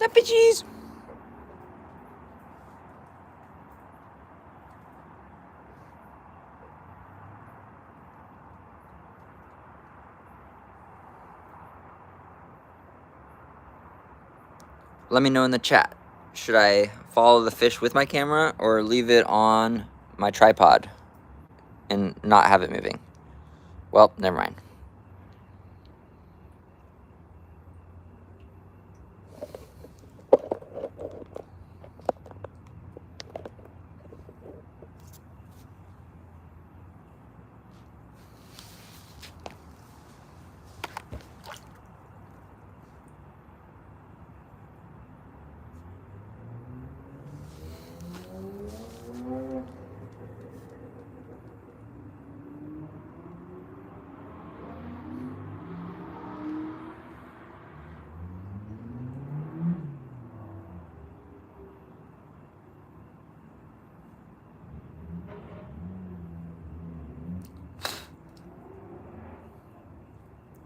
The bitches. Let me know in the chat. Should I follow the fish with my camera or leave it on my tripod and not have it moving? Well, never mind.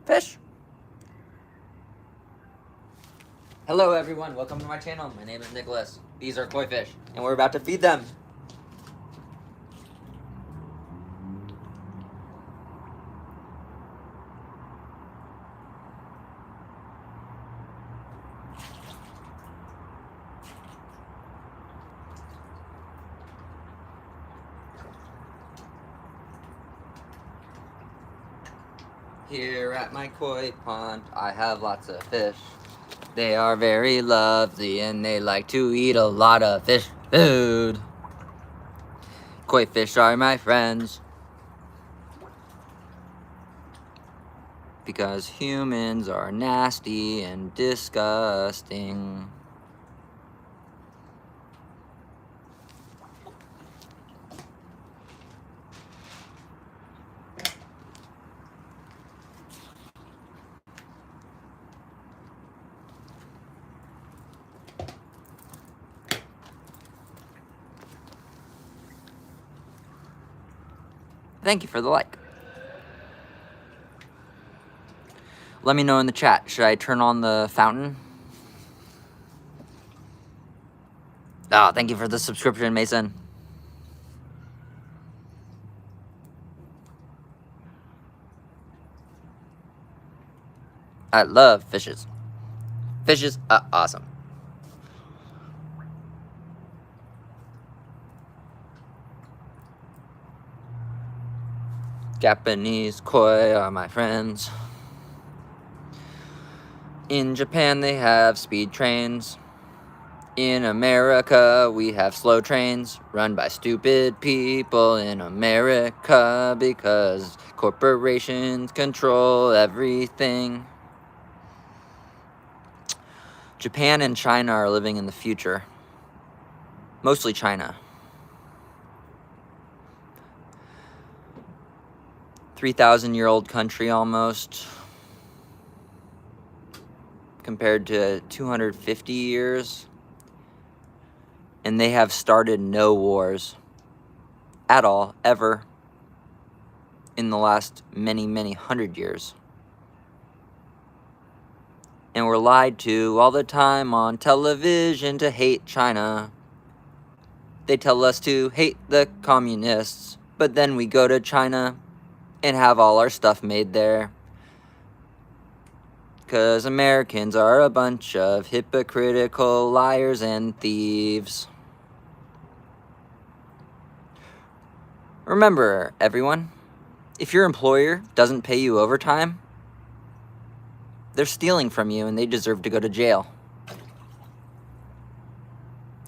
Fish. Hello everyone, welcome to my channel. My name is Nicholas. These are koi fish, and we're about to feed them. Here at my koi pond, I have lots of fish. They are very lovely and they like to eat a lot of fish food. Koi fish are my friends. Because humans are nasty and disgusting. Thank you for the like. Let me know in the chat. Should I turn on the fountain? Oh, thank you for the subscription, Mason. I love fishes. Fishes are awesome. Japanese koi are my friends. In Japan they have speed trains. In America we have slow trains run by stupid people in America because corporations control everything. Japan and China are living in the future. Mostly China. 3,000-year-old country almost, compared to 250 years. And they have started no wars at all, ever, in the last many, many hundred years. And we're lied to all the time on television to hate China. They tell us to hate the communists, but then we go to China and have all our stuff made there. 'Cause Americans are a bunch of hypocritical liars and thieves. Remember, everyone, if your employer doesn't pay you overtime, they're stealing from you and they deserve to go to jail.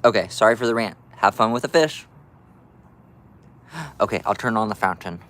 Okay, sorry for the rant. Have fun with the fish. Okay, I'll turn on the fountain.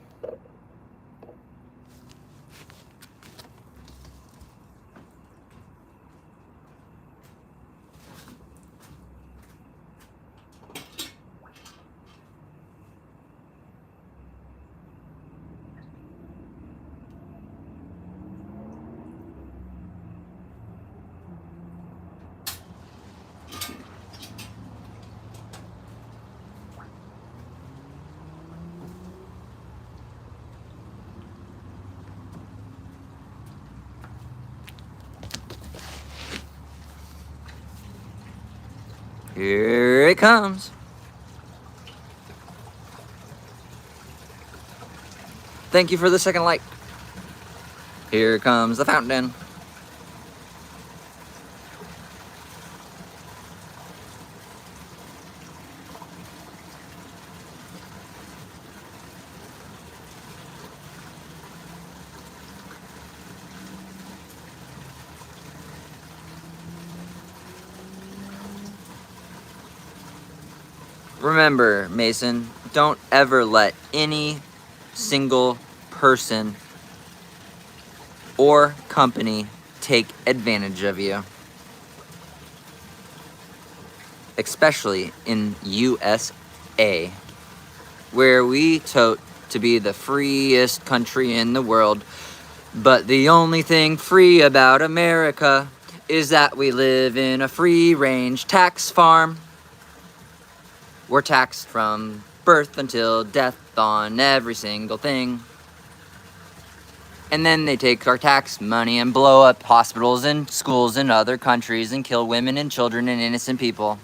Here it comes. Thank you for the second like. Here comes the fountain. Remember, Mason, don't ever let any single person or company take advantage of you. Especially in USA, where we tote to be the freest country in the world. But the only thing free about America is that we live in a free-range tax farm. We're taxed from birth until death on every single thing. And then they take our tax money and blow up hospitals and schools in other countries and kill women and children and innocent people.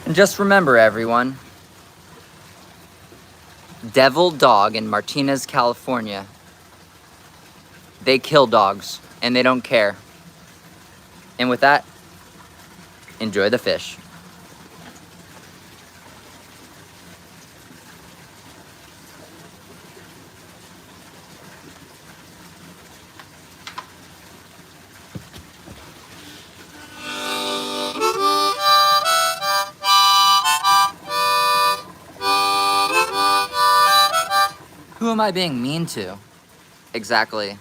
And just remember, everyone, Devil Dog in Martinez, California, they kill dogs and they don't care. And with that, enjoy the fish. Who am I being mean to? Exactly.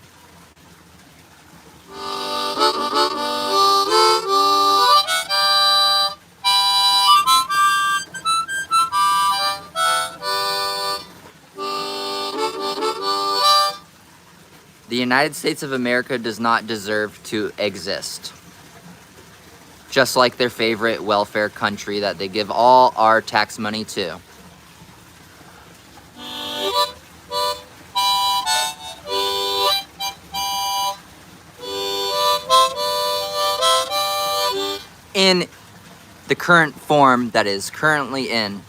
The United States of America does not deserve to exist. Just like their favorite welfare country that they give all our tax money to. In the current form that is currently in.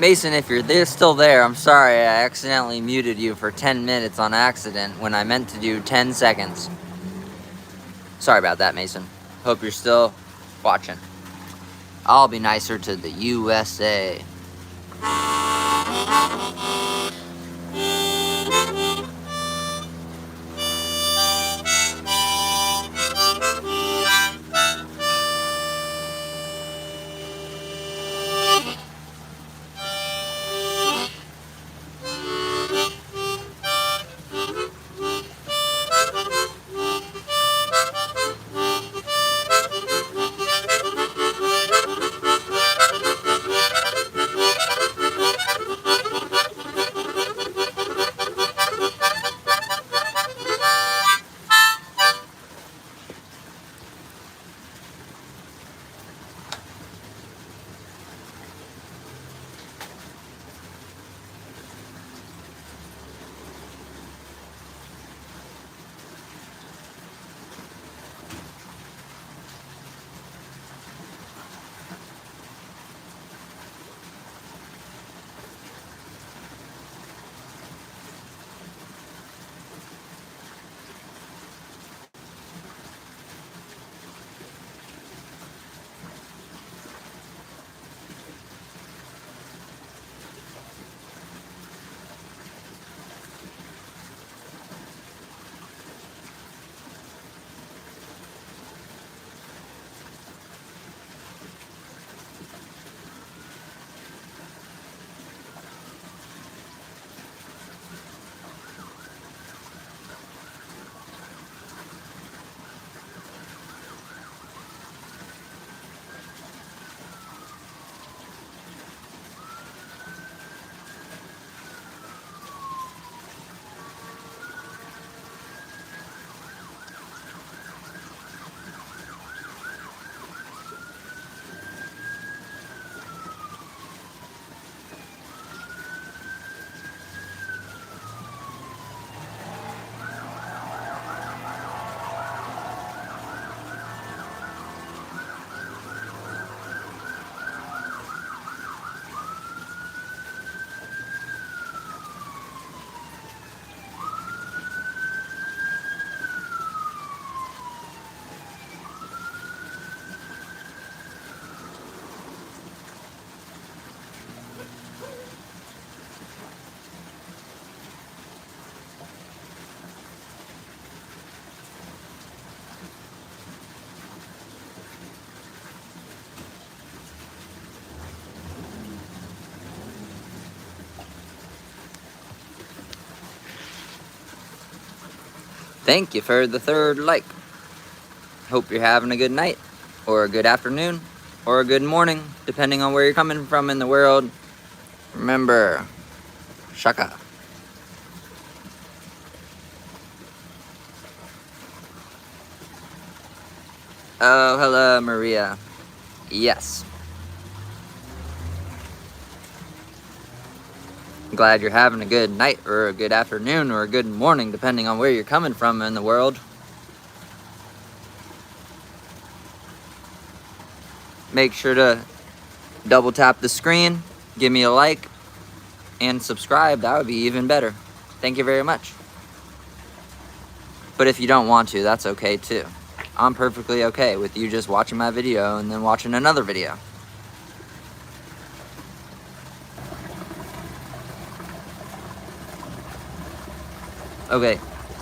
Mason, if you're still there, I'm sorry I accidentally muted you for 10 minutes on accident when I meant to do 10 seconds. Sorry about that, Mason. Hope you're still watching. I'll be nicer to the USA. Thank you for the 3rd like. Hope you're having a good night, or a good afternoon, or a good morning, depending on where you're coming from in the world. Remember, shaka. Oh, hello, Maria. Yes. I'm glad you're having a good night, or a good afternoon, or a good morning, depending on where you're coming from in the world. Make sure to double tap the screen, give me a like, and subscribe. That would be even better. Thank you very much. But if you don't want to, that's okay too. I'm perfectly okay with you just watching my video and then watching another video. Okay,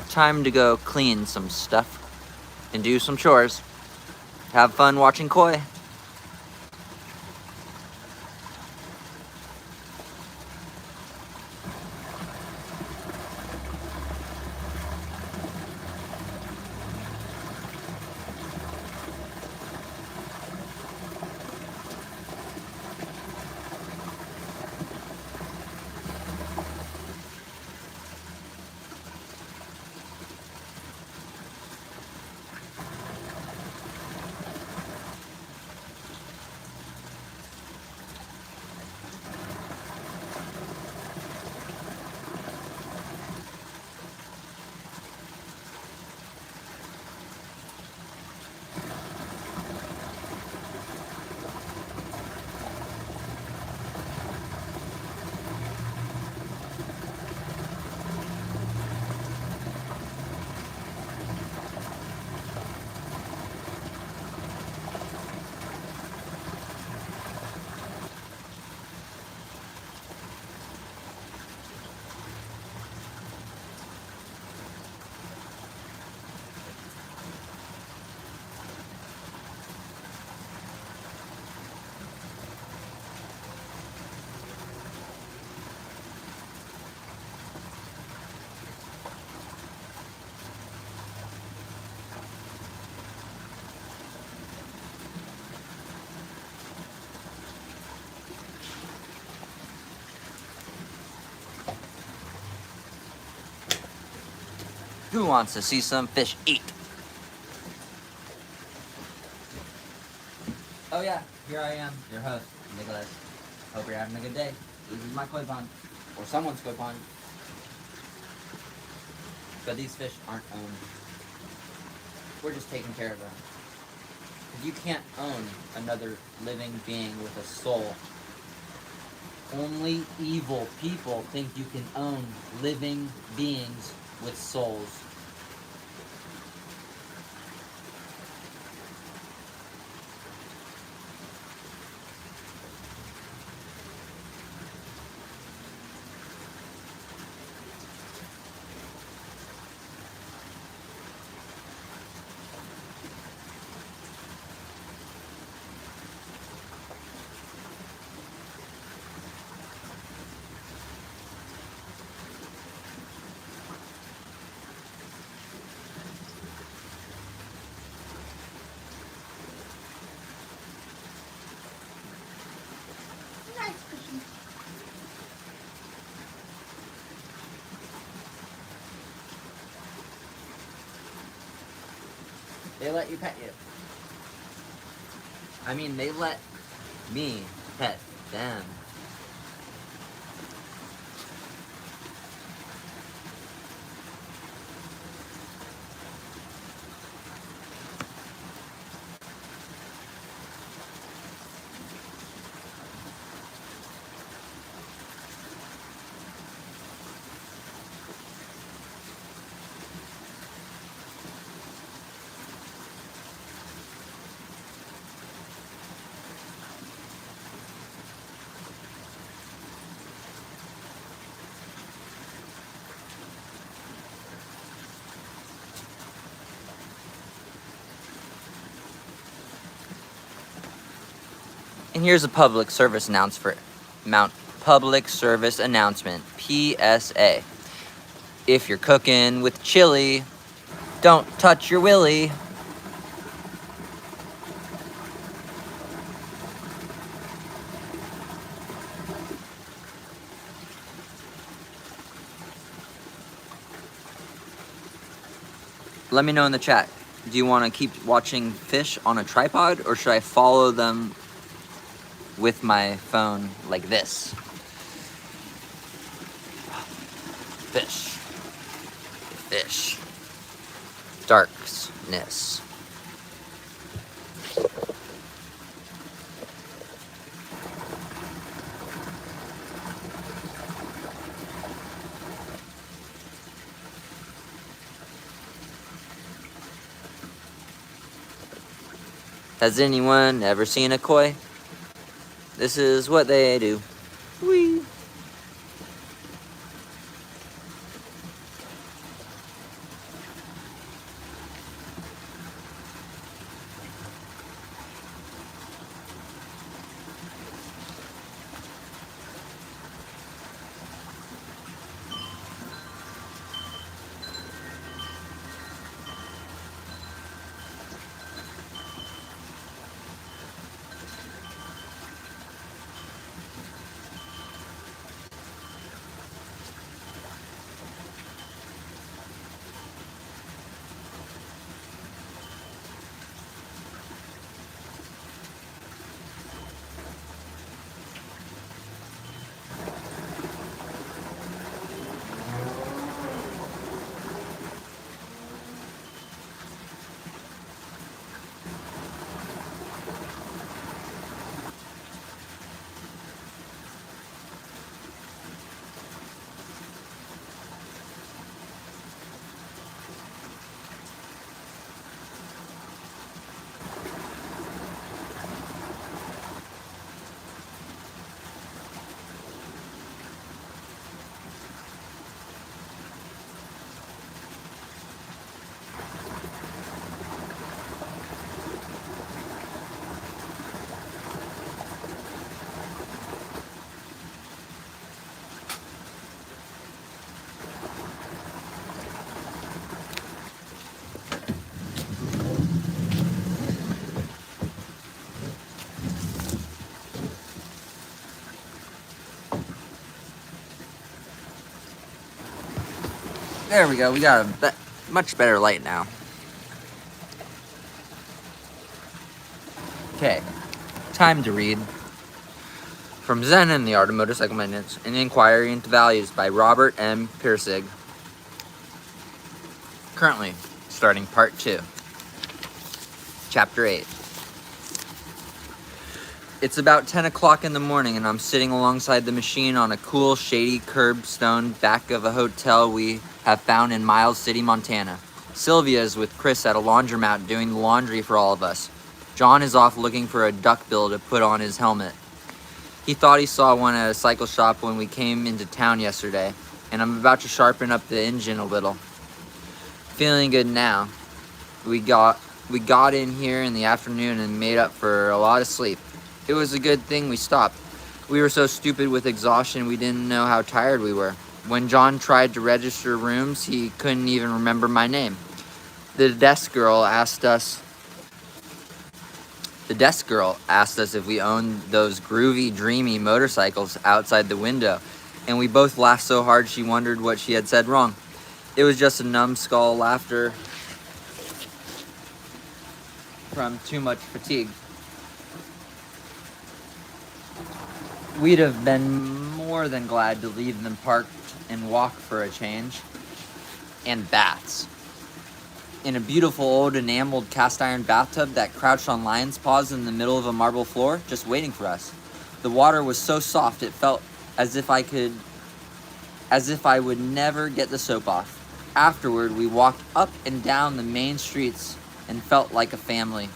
time to go clean some stuff and do some chores. Have fun watching Koi. Who wants to see some fish eat? Oh yeah, here I am, your host, Nicholas. Hope you're having a good day. This is my koi pond, or someone's koi pond. But these fish aren't owned. We're just taking care of them. You can't own another living being with a soul. Only evil people think you can own living beings with souls. They let you pet you. I mean, they let me pet them. And here's a public service announcement. Public service announcement, PSA. If you're cooking with chili, don't touch your willy. Let me know in the chat. Do you want to keep watching fish on a tripod, or should I follow them with my phone like this? Fish. Fish. Darkness. Has anyone ever seen a koi? This is what they do. Whee! There we go. We got a much better light now. Okay, time to read from Zen and the Art of Motorcycle Maintenance, an inquiry into values by Robert M. Pirsig. Currently starting part 2, chapter 8. It's about 10 o'clock in the morning and I'm sitting alongside the machine on a cool, shady curbstone back of a hotel we have found in Miles City, Montana. Sylvia is with Chris at a laundromat doing the laundry for all of us. John is off looking for a duckbill to put on his helmet. He thought he saw one at a cycle shop when we came into town yesterday, and I'm about to sharpen up the engine a little. Feeling good now. We got in here in the afternoon and made up for a lot of sleep. It was a good thing we stopped. We were so stupid with exhaustion we didn't know how tired we were. When John tried to register rooms, he couldn't even remember my name. The desk girl asked us if we owned those groovy, dreamy motorcycles outside the window, and we both laughed so hard she wondered what she had said wrong. It was just a numbskull laughter from too much fatigue. We'd have been more than glad to leave them parked and walk for a change. And baths. In a beautiful old enameled cast iron bathtub that crouched on lion's paws in the middle of a marble floor, just waiting for us. The water was so soft it felt as if I would never get the soap off. Afterward, we walked up and down the main streets and felt like a family. ...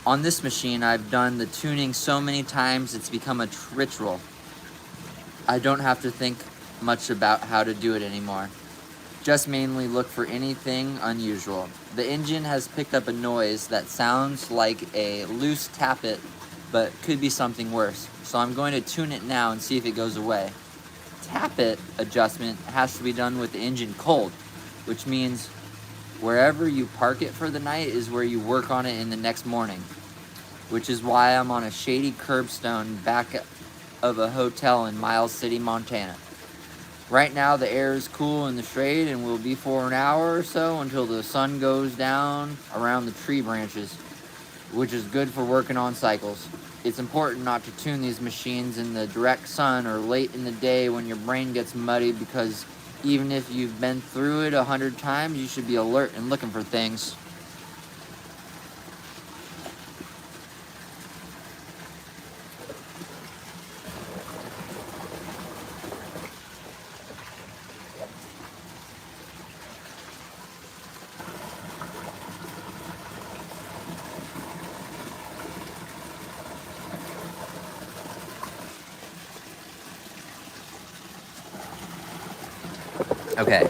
On this machine, I've done the tuning so many times it's become a ritual. I don't have to think much about how to do it anymore. Just mainly look for anything unusual. The engine has picked up a noise that sounds like a loose tappet, but could be something worse. So I'm going to tune it now and see if it goes away. Tappet adjustment has to be done with the engine cold, which means wherever you park it for the night is where you work on it in the next morning, which is why I'm on a shady curbstone back of a hotel in Miles City, Montana. Right now the air is cool in the shade and will be for an hour or so until the sun goes down around the tree branches, which is good for working on cycles. It's important not to tune these machines in the direct sun or late in the day when your brain gets muddy, because even if you've been through it 100 times, you should be alert and looking for things. Okay.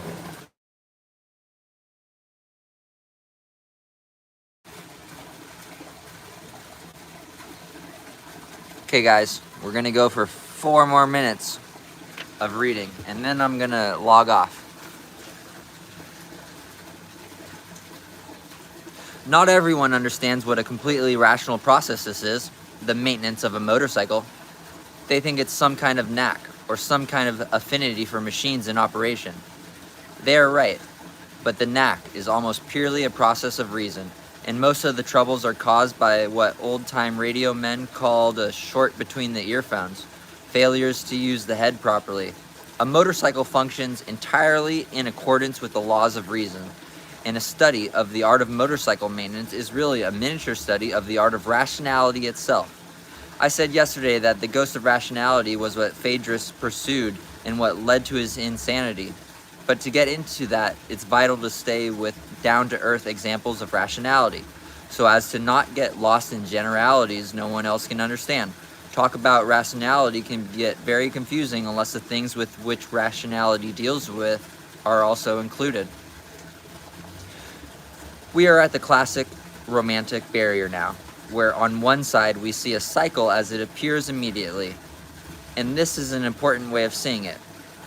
Okay, guys, we're gonna go for 4 more minutes of reading, and then I'm gonna log off. Not everyone understands what a completely rational process this is, the maintenance of a motorcycle. They think it's some kind of knack or some kind of affinity for machines in operation. They are right, but the knack is almost purely a process of reason, and most of the troubles are caused by what old-time radio men called a short between the earphones, failures to use the head properly. A motorcycle functions entirely in accordance with the laws of reason, and a study of the art of motorcycle maintenance is really a miniature study of the art of rationality itself. I said yesterday that the ghost of rationality was what Phaedrus pursued and what led to his insanity. But to get into that, it's vital to stay with down-to-earth examples of rationality, so as to not get lost in generalities no one else can understand. Talk about rationality can get very confusing unless the things with which rationality deals with are also included. We are at the classic romantic barrier now, where on one side we see a cycle as it appears immediately, and this is an important way of seeing it.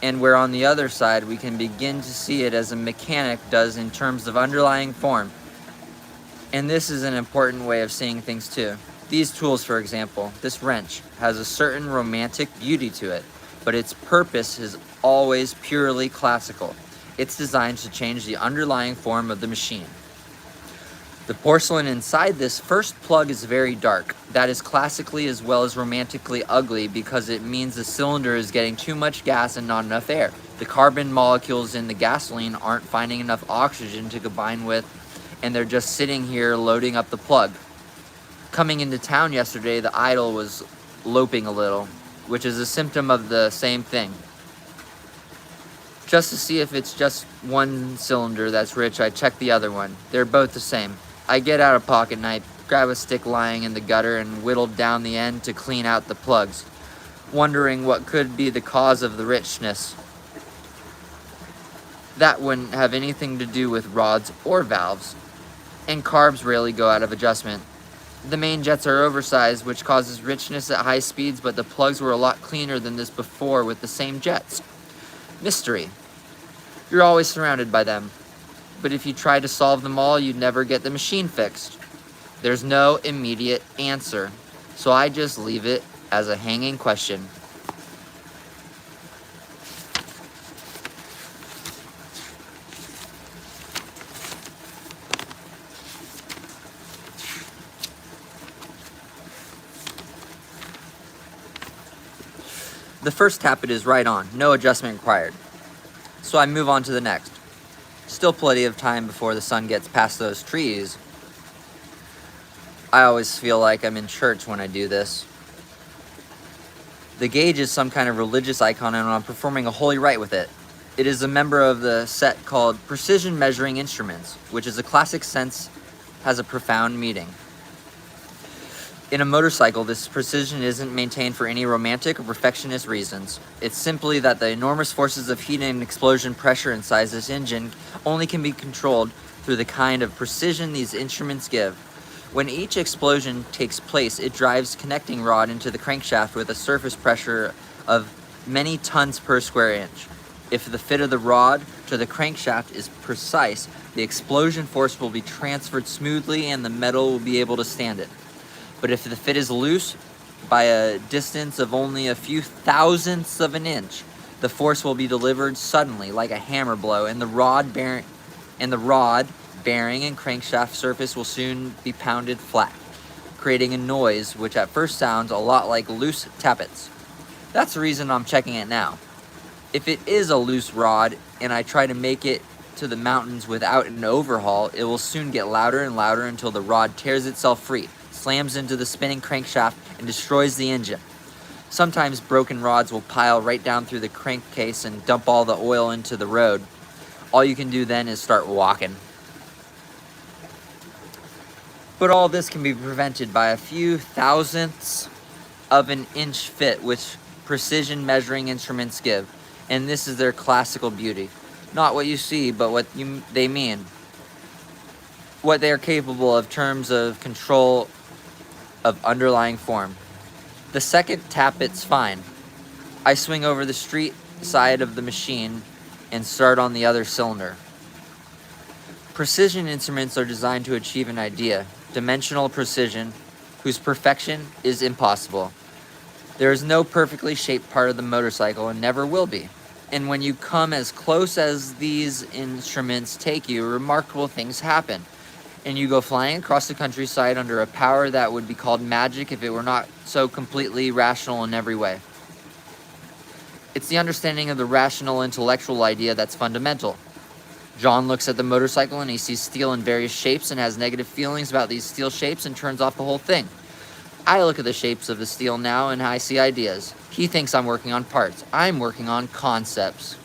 And where on the other side we can begin to see it as a mechanic does in terms of underlying form. And this is an important way of seeing things too. These tools, for example, this wrench, has a certain romantic beauty to it, but its purpose is always purely classical. It's designed to change the underlying form of the machine. The porcelain inside this first plug is very dark. That is classically as well as romantically ugly because it means the cylinder is getting too much gas and not enough air. The carbon molecules in the gasoline aren't finding enough oxygen to combine with, and they're just sitting here loading up the plug. Coming into town yesterday, the idle was loping a little, which is a symptom of the same thing. Just to see if it's just one cylinder that's rich, I check the other one. They're both the same. I get out a pocket knife, grab a stick lying in the gutter, and whittle down the end to clean out the plugs, wondering what could be the cause of the richness. That wouldn't have anything to do with rods or valves, and carbs rarely go out of adjustment. The main jets are oversized, which causes richness at high speeds, but the plugs were a lot cleaner than this before with the same jets. Mystery. You're always surrounded by them. But if you try to solve them all, you'd never get the machine fixed. There's no immediate answer, so I just leave it as a hanging question. The first tappet is right on, no adjustment required. So I move on to the next. Still plenty of time before the sun gets past those trees. I always feel like I'm in church when I do this. The gauge is some kind of religious icon and I'm performing a holy rite with it. It is a member of the set called Precision Measuring Instruments, which is a classic sense has a profound meaning. In a motorcycle, this precision isn't maintained for any romantic or perfectionist reasons. It's simply that the enormous forces of heat and explosion pressure inside this engine only can be controlled through the kind of precision these instruments give. When each explosion takes place, it drives connecting rod into the crankshaft with a surface pressure of many tons per square inch. If the fit of the rod to the crankshaft is precise, the explosion force will be transferred smoothly and the metal will be able to stand it. But if the fit is loose, by a distance of only a few thousandths of an inch, the force will be delivered suddenly, like a hammer blow, and the rod bearing and crankshaft surface will soon be pounded flat, creating a noise which at first sounds a lot like loose tappets. That's the reason I'm checking it now. If it is a loose rod and I try to make it to the mountains without an overhaul, it will soon get louder and louder until the rod tears itself free, slams into the spinning crankshaft, and destroys the engine. Sometimes broken rods will pile right down through the crankcase and dump all the oil into the road. All you can do then is start walking. But all this can be prevented by a few thousandths of an inch fit, which precision measuring instruments give. And this is their classical beauty. Not what you see, but what they mean. What they are capable of in terms of control of underlying form. The second tappet's fine. I swing over the street side of the machine and start on the other cylinder. Precision instruments are designed to achieve an idea, dimensional precision, whose perfection is impossible. There is no perfectly shaped part of the motorcycle and never will be. And when you come as close as these instruments take you, remarkable things happen. And you go flying across the countryside under a power that would be called magic if it were not so completely rational in every way. It's the understanding of the rational intellectual idea that's fundamental. John looks at the motorcycle and he sees steel in various shapes and has negative feelings about these steel shapes and turns off the whole thing. I look at the shapes of the steel now and I see ideas. He thinks I'm working on parts. I'm working on concepts.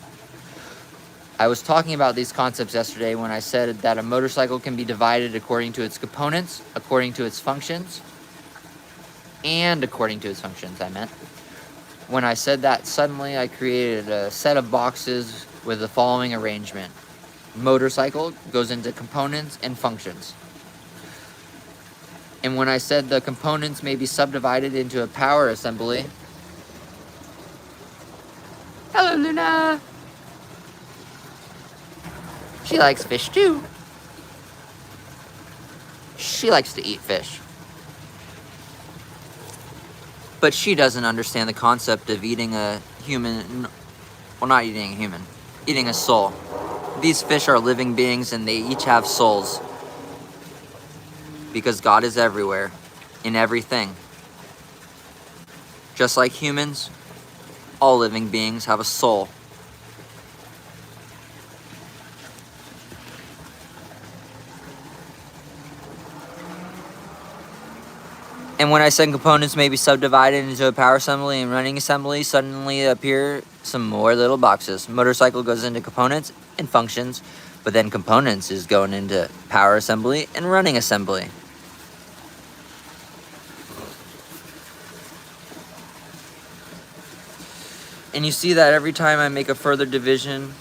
I was talking about these concepts yesterday when I said that a motorcycle can be divided according to its components, according to its functions, and according to its functions, I meant. When I said that, suddenly I created a set of boxes with the following arrangement. Motorcycle goes into components and functions. And when I said the components may be subdivided into a power assembly. Hello, Luna! She likes fish too. She likes to eat fish. But she doesn't understand the concept of eating a human, well, not eating a human, eating a soul. These fish are living beings and they each have souls. Because God is everywhere, in everything. Just like humans, all living beings have a soul. And when I said components may be subdivided into a power assembly and running assembly, suddenly appear some more little boxes. Motorcycle goes into components and functions, but then components is going into power assembly and running assembly. And you see that every time I make a further division,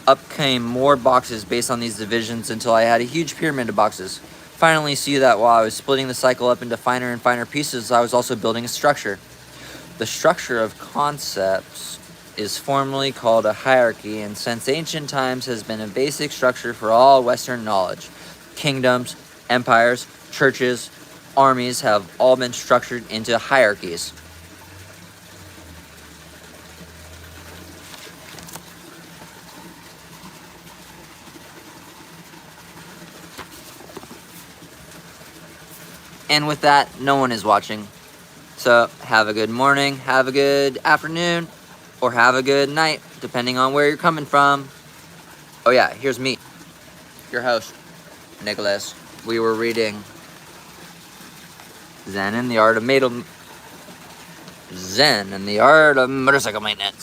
up came more boxes based on these divisions until I had a huge pyramid of boxes. Finally, see that while I was splitting the cycle up into finer and finer pieces, I was also building a structure. The structure of concepts is formally called a hierarchy, and since ancient times has been a basic structure for all Western knowledge. Kingdoms, empires, churches, armies have all been structured into hierarchies. And with that, no one is watching. So have a good morning, have a good afternoon, or have a good night, depending on where you're coming from. Oh yeah, here's me, your host, Nicholas. We were reading Zen and the Art of Motorcycle Maintenance.